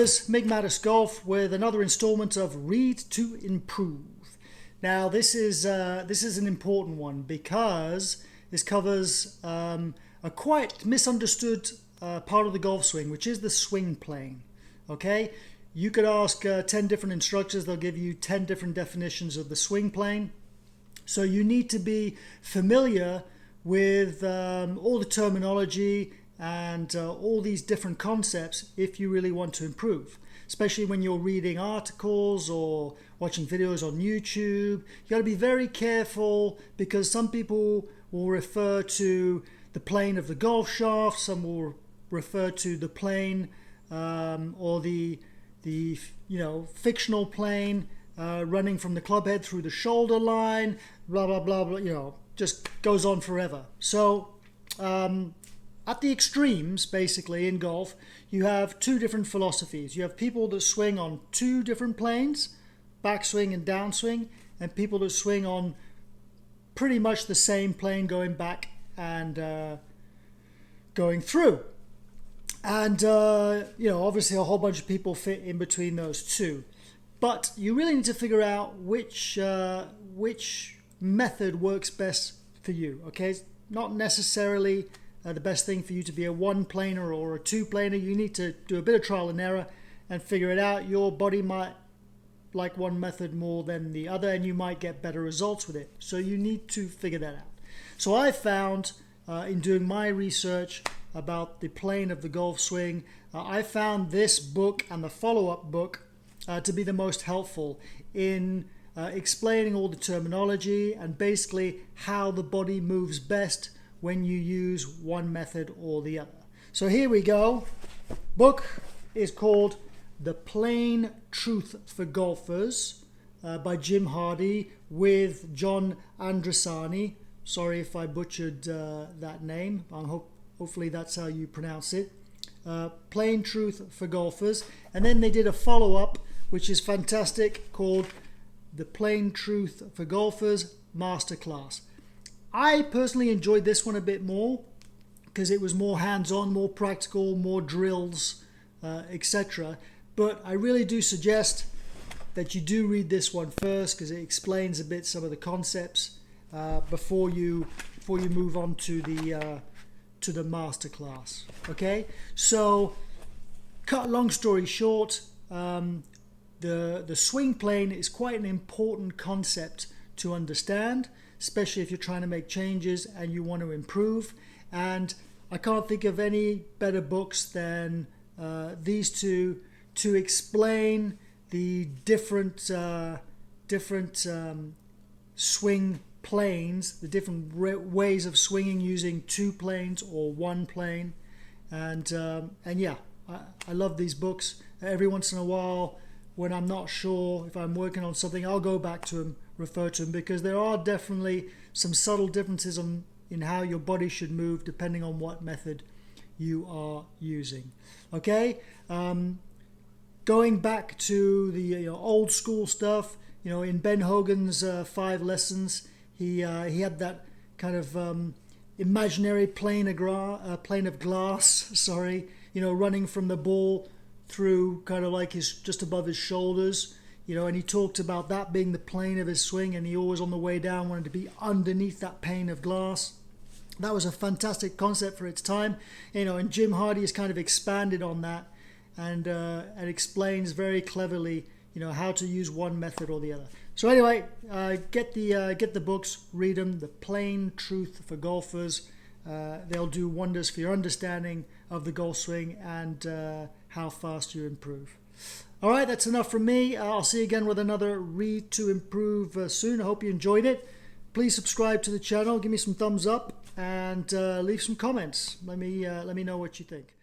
golfers, MIGMATIS Golf with another installment of Read to Improve. Now this is an important one because this covers a quite misunderstood part of the golf swing, which is the swing plane. Okay, you could ask 10 different instructors, they'll give you 10 different definitions of the swing plane. So you need to be familiar with all the terminology and all these different concepts if you really want to improve, especially when you're reading articles or watching videos on YouTube. You got to be very careful because some people will refer to the plane of the golf shaft, some will refer to the plane or the fictional plane running from the club head through the shoulder line, blah blah blah blah, just goes on forever. So at the extremes, basically, in golf, you have two different philosophies. You have people that swing on two different planes, backswing and downswing, and people that swing on pretty much the same plane going back and going through. And, obviously a whole bunch of people fit in between those two. But you really need to figure out which method works best for you, okay? It's not necessarily the best thing for you to be a one-planer or a two-planer. You need to do a bit of trial and error and figure it out. Your body might like one method more than the other, and you might get better results with it. So you need to figure that out. So I found, in doing my research about the plane of the golf swing, I found this book and the follow-up book to be the most helpful in explaining all the terminology and basically how the body moves best when you use one method or the other. So here we go. Book is called The Plain Truth for Golfers by Jim Hardy with John Andresani. Sorry if I butchered that name. Hopefully that's how you pronounce it. Plain Truth for Golfers. And then they did a follow-up which is fantastic called The Plain Truth for Golfers Masterclass. I personally enjoyed this one a bit more because it was more hands-on, more practical, more drills, etc. But I really do suggest that you do read this one first because it explains a bit some of the concepts before you move on to the masterclass. Okay, so cut a long story short, the swing plane is quite an important concept to understand, especially if you're trying to make changes and you want to improve. And I can't think of any better books than these two to explain the different swing planes, the different ways of swinging using two planes or one plane. And yeah, I love these books. Every once in a while, when I'm not sure if I'm working on something, I'll go back to them, refer to them, because there are definitely some subtle differences in how your body should move depending on what method you are using. Okay, going back to the old school stuff, in Ben Hogan's 5 lessons, he had that kind of imaginary plane of glass, running from the ball through kind of like just above his shoulders, and he talked about that being the plane of his swing, and he always on the way down wanted to be underneath that pane of glass. That was a fantastic concept for its time, and Jim Hardy has kind of expanded on that and explains very cleverly, how to use one method or the other. So anyway, get the books, read them. The Plain Truth for Golfers. They'll do wonders for your understanding of the golf swing and how fast you improve. All right, that's enough from me. I'll see you again with another Read to Improve soon. I hope you enjoyed it. Please subscribe to the channel, give me some thumbs up, and leave some comments. Let me know what you think.